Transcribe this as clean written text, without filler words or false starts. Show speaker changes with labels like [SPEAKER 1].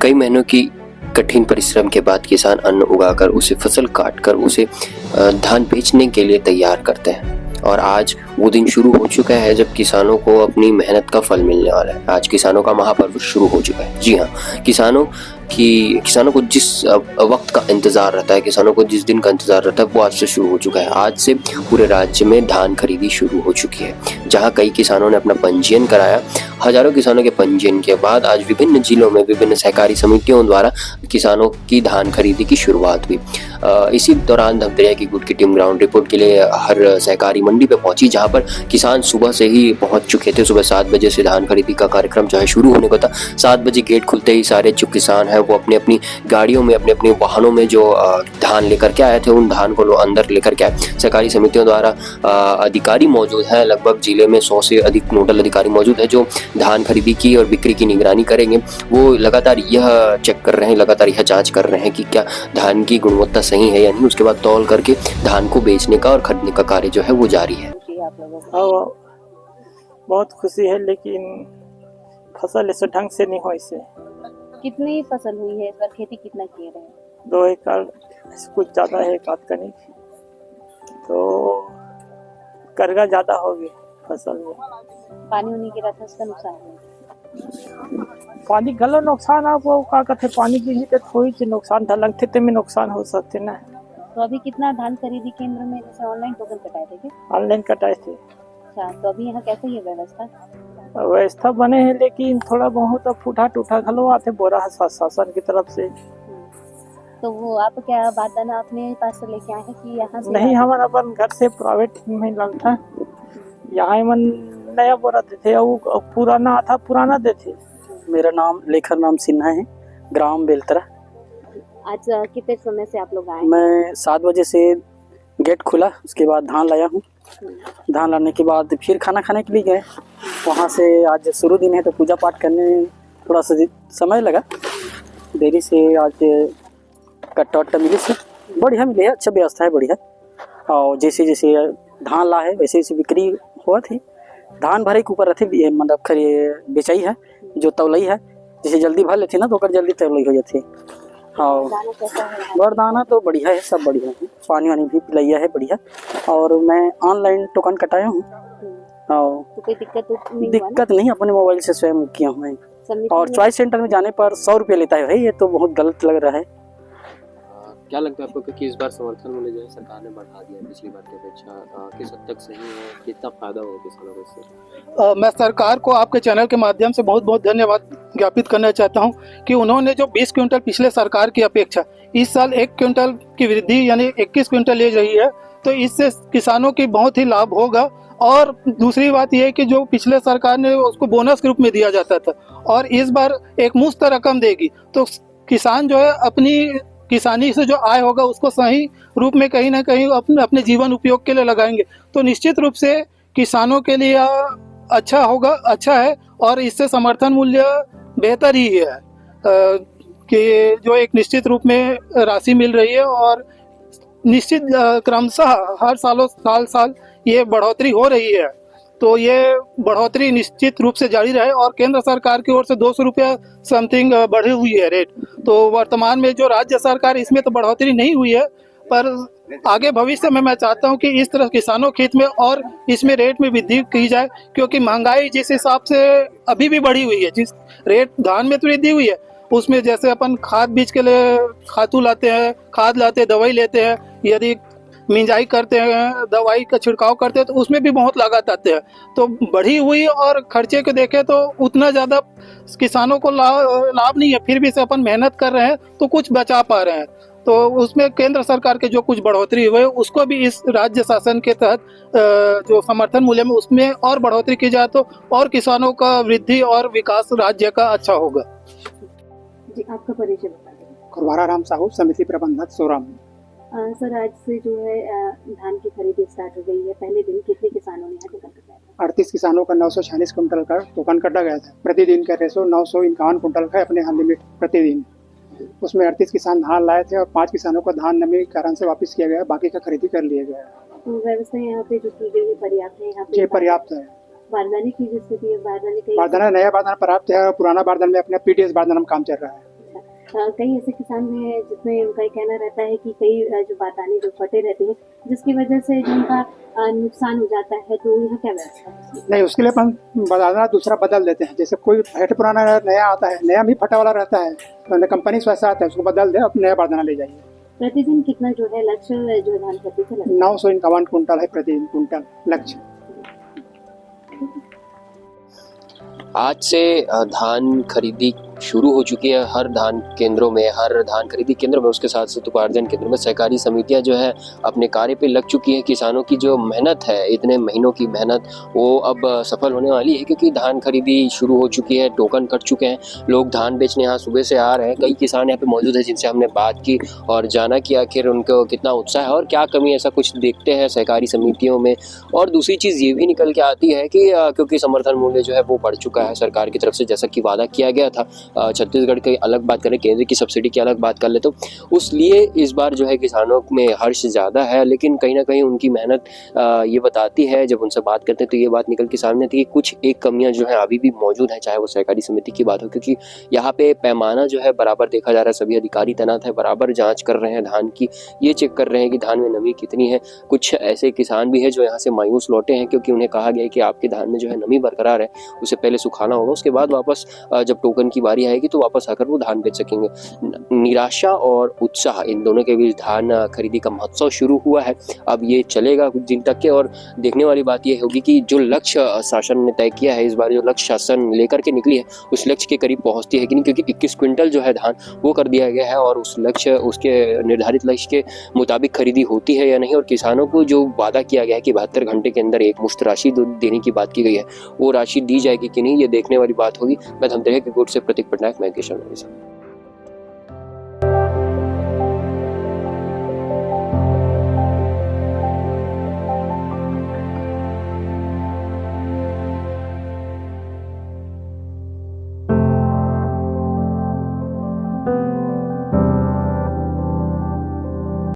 [SPEAKER 1] कई महीनों की कठिन परिश्रम के बाद किसान अन्न उगाकर उसे फसल काटकर उसे धान बेचने के लिए तैयार करते हैं। और आज वो दिन शुरू हो चुका है जब किसानों को अपनी मेहनत का फल मिलने वाला है। आज किसानों का महापर्व शुरू हो चुका है। जी हाँ, किसानों को जिस वक्त का इंतजार रहता है, किसानों को जिस दिन का इंतजार रहता है, वो आज से शुरू हो चुका है। आज से पूरे राज्य में धान खरीदी शुरू हो चुकी है। जहाँ कई किसानों ने अपना पंजीयन कराया, हजारों किसानों के पंजीयन के बाद आज विभिन्न जिलों में विभिन्न सहकारी समितियों द्वारा किसानों की धान खरीदी की शुरुआत हुई। इसी दौरान धमतरिया की गुट की टीम ग्राउंड रिपोर्ट के लिए हर सहकारी मंडी पे पहुंची, जहां पर किसान सुबह से ही पहुंच चुके थे। सुबह 7 बजे से धान खरीदी का कार्यक्रम जो है शुरू होने को था। 7 बजे गेट खुलते ही सारे जो किसान हैं वो अपनी अपनी गाड़ियों में, अपने अपने वाहनों में जो धान लेकर के आए थे, उन धान को अंदर लेकर के आए। सहकारी समितियों द्वारा अधिकारी मौजूद हैं, लगभग जिले में 100 से अधिक नोडल अधिकारी मौजूद है जो धान खरीदी की और बिक्री की निगरानी करेंगे। वो लगातार यह चेक कर रहे हैं, लगातार यह जांच कर रहे हैं कि क्या धान की गुणवत्ता सही है या नहीं। उसके बाद तौल करके धान को बेचने का और खरीदने का कार्य जो है वो जारी है।
[SPEAKER 2] बहुत खुशी है, लेकिन फसल इस ढंग से नहीं हो। इसे
[SPEAKER 3] कितनी फसल हुई है इस बार, खेती कितना किए रहे हैं?
[SPEAKER 2] 2 एकड़ कुछ ज्यादा है, एक आध कनी, तो कर्जा ज्यादा होगी फसल में।
[SPEAKER 3] पानी उनी गिरा था, उसका नुकसान हुआ?
[SPEAKER 2] पानी गलो नुकसान आप वो का कहते पानी गिरी तो थोड़ी सी नुकसान था, लगते ते में नुकसान हो सकते ना।
[SPEAKER 3] तो अभी कितना धान खरीदी केंद्र में जैसे ऑनलाइन टोकन कटाए थे क्या?
[SPEAKER 2] ऑनलाइन कटाए थे।
[SPEAKER 3] अच्छा, तो अभी यहाँ कैसे ये व्यवस्था?
[SPEAKER 2] व्यवस्था बने हैं, लेकिन थोड़ा बहुत अब फूटा टूटा घलो आते बोरा है शासन की तरफ से।
[SPEAKER 3] तो वो आप क्या बारदाना अपने पास से लेके आए हैं कि यहाँ से?
[SPEAKER 2] नहीं, हमारा अपन घर से प्राइवेट में लग था, यहाँ मन नया बोरा देते और पुराना था, पुराना देते।
[SPEAKER 4] मेरा नाम लेखर नाम सिन्हा है, ग्राम बेलतरा।
[SPEAKER 3] आज कितने समय से आप लोग आए?
[SPEAKER 4] मैं 7 बजे से गेट खुला, उसके बाद धान लाया हूँ। धान लाने के बाद फिर खाना खाने के लिए गए। वहाँ से आज शुरू दिन है तो पूजा पाठ करने में थोड़ा सा समय लगा, देरी से आज कट्टा वट्टा मिली से बढ़िया मिली है, अच्छा व्यवस्था है, बढ़िया। और जैसे जैसे धान ला है वैसे वैसे बिक्री हुआ थी। धान भरे के ऊपर रहती, मतलब खरी बेचाई है जो तौलई है, जैसे जल्दी भर लेती ना तो जल्दी तौलई हो जाती है। हाँ, वरदाना तो बढ़िया है, सब बढ़िया है, पानी वानी भी पिलाइया है बढ़िया। और मैं ऑनलाइन टोकन कटाया हूँ।
[SPEAKER 3] तो कोई दिक्कत
[SPEAKER 4] नहीं, अपने मोबाइल से स्वयं किया हूँ मैं। और चॉइस सेंटर में जाने पर 100 रुपये लेता है भाई, ये तो बहुत गलत लग रहा है।
[SPEAKER 1] क्या लगता है आपको कि इस बार समर्थन मूल्य जो है सरकार ने बढ़ा दिया पिछली बार की अपेक्षा, किस हद तक सही है, कितना फायदा होगा किसानों को इससे?
[SPEAKER 5] मैं सरकार को आपके चैनल के माध्यम से बहुत बहुत धन्यवाद ज्ञापित करना चाहता हूं कि उन्होंने जो 20 क्विंटल पिछले सरकार की अपेक्षा इस साल 1 क्विंटल की वृद्धि यानी 21 क्विंटल ले रही है, तो इससे किसानों की बहुत ही लाभ होगा। और दूसरी बात यह है कि जो पिछले सरकार ने उसको बोनस के रूप में दिया जाता था और इस बार एक मुश्त रकम देगी, तो किसान जो है अपनी किसानी से जो आय होगा उसको सही रूप में कहीं ना कहीं अपने जीवन उपयोग के लिए लगाएंगे, तो निश्चित रूप से किसानों के लिए अच्छा होगा, अच्छा है। और इससे समर्थन मूल्य बेहतर ही है कि जो एक निश्चित रूप में राशि मिल रही है और निश्चित क्रमशः हर साल ये बढ़ोतरी हो रही है, तो ये बढ़ोतरी निश्चित रूप से जारी रहे। और केंद्र सरकार की ओर से 200 रुपया समथिंग बढ़ी हुई है रेट, तो वर्तमान में जो राज्य सरकार इसमें तो बढ़ोतरी नहीं हुई है, पर आगे भविष्य में मैं चाहता हूं कि इस तरह किसानों के हित में और इसमें रेट में वृद्धि की जाए, क्योंकि महंगाई जिस हिसाब से अभी भी बढ़ी हुई है, जिस रेट धान में तो वृद्धि हुई है, उसमें जैसे अपन खाद बीज के लिए खातू लाते हैं, खाद लाते हैं, दवाई लेते हैं, यदि मिंजाई करते हैं, दवाई का छिड़काव करते हैं, तो उसमें भी बहुत लागत आते हैं। तो बढ़ी हुई और खर्चे को देखें तो उतना ज़्यादा किसानों को लाभ नहीं है, फिर भी से अपन मेहनत कर रहे हैं तो कुछ बचा पा रहे हैं। तो उसमें केंद्र सरकार के जो कुछ बढ़ोतरी हुई है उसको भी इस राज्य शासन के तहत जो समर्थन मूल्य में उसमें और बढ़ोतरी की जाए तो और किसानों का वृद्धि और विकास राज्य का अच्छा होगा।
[SPEAKER 3] जी, आपका परिचय बता दें।
[SPEAKER 6] खुरवारा राम साहू, समिति प्रबंधक सोराम।
[SPEAKER 3] सर, आज से जो है धान की खरीदी स्टार्ट हो गई है। पहले दिन कितने किसानों ने यहाँ टोकन कटाया था?
[SPEAKER 6] 38 किसानों का 946 कुंटल का टोकन कटा गया था। प्रतिदिन का रेशो 951 कुंटल का अपने यहाँ लिमिट प्रतिदिन। उसमें 38 किसान धान लाए थे और 5 किसानों का धान नमी के कारण से वापस किया गया, बाकी का खरीदी कर लिया गया।
[SPEAKER 3] तो व्यवस्था यहाँ पे जो की गई है पर्याप्त है? यहाँ पे
[SPEAKER 6] पर्याप्त है।
[SPEAKER 3] बारदाने की जो स्थिति है, बारदाने
[SPEAKER 6] नया बारदाना प्राप्त है और पुराना बारदाना में अपने पीडीएस बारदाना में काम चल रहा है।
[SPEAKER 3] कई ऐसे किसान भी हैं जिसमें उनका ये कहना रहता है कि कई जो बारदाने जो फटे रहते हैं जिसकी वजह से जो उनका नुकसान हो जाता है, तो यहाँ क्या व्यवस्था है?
[SPEAKER 6] नहीं, उसके लिए अपन बारदाना दूसरा बदल देते हैं। जैसे कोई फट पुराना नया आता है, नया भी फटा वाला रहता है, तो कंपनी से वैसा आता है, उसको बदल दे, अब नया बारदाना ले जाइए।
[SPEAKER 3] प्रतिदिन कितना जो है लक्ष्य जो धान खेती का लगता है?
[SPEAKER 6] 951 कुंटल है प्रतिदिन कुंटल लक्ष्य।
[SPEAKER 1] आज से धान खरीदी शुरू हो चुकी है हर धान केंद्रों में, हर धान खरीदी केंद्र में, उसके साथ साथ उपार्जन केंद्र में सहकारी समितियां जो है अपने कार्य पे लग चुकी है। किसानों की जो मेहनत है, इतने महीनों की मेहनत, वो अब सफल होने वाली है, क्योंकि धान खरीदी शुरू हो चुकी है, टोकन कट चुके हैं, लोग धान बेचने यहाँ सुबह से आ रहे हैं। कई किसान यहाँ पे मौजूद है जिनसे हमने बात की और जाना कि आखिर उनको कितना उत्साह है और क्या कमी, ऐसा कुछ देखते हैं सहकारी समितियों में। और दूसरी चीज़ ये भी निकल के आती है कि क्योंकि समर्थन मूल्य जो है वो बढ़ चुका है सरकार की तरफ से, जैसा कि वादा किया गया था। छत्तीसगढ़ की अलग बात करें, केंद्र की सब्सिडी की अलग बात कर ले, तो उसलिए इस बार जो है किसानों में हर्ष ज़्यादा है। लेकिन कहीं ना कहीं उनकी मेहनत ये बताती है, जब उनसे बात करते हैं तो ये बात निकल के सामने आती है कि कुछ एक कमियां जो है अभी भी मौजूद हैं, चाहे वो सहकारी समिति की बात हो, क्योंकि यहाँ पे पैमाना जो है बराबर देखा जा रहा है, सभी अधिकारी तैनात है, बराबर जाँच कर रहे हैं धान की, ये चेक कर रहे हैं कि धान में नमी कितनी है। कुछ ऐसे किसान भी है जो यहाँ से मायूस लौटे हैं, क्योंकि उन्हें कहा गया है कि आपके धान में जो है नमी बरकरार है, उसे पहले सुखाना होगा, उसके बाद वापस जब टोकन की बारी आएगी तो वापस आकर वो धान बेच सकेंगे। निराशा और उत्साह, इन दोनों के बीच धान खरीदी का महोत्सव शुरू हुआ है। अब ये चलेगा कुछ दिन तक के, और देखने वाली बात ये होगी कि जो लक्ष्य शासन ने तय किया है, इस बार जो लक्ष्य शासन लेकर के निकली है, उस लक्ष्य के करीब पहुंचती है कि नहीं, क्योंकि 21 क्विंटल जो है धान वो कर दिया गया है, और उस लक्ष्य, उसके निर्धारित लक्ष्य के मुताबिक खरीदी होती है या नहीं, और किसानों को जो वादा किया गया है कि 72 घंटे के अंदर एक मुश्त राशि देने की बात की गई है, वो राशि दी जाएगी कि नहीं, ये देखने वाली बात होगी। मैं धमतरी के कोर्ट से प्रतीक पटनायक, मैं किशन।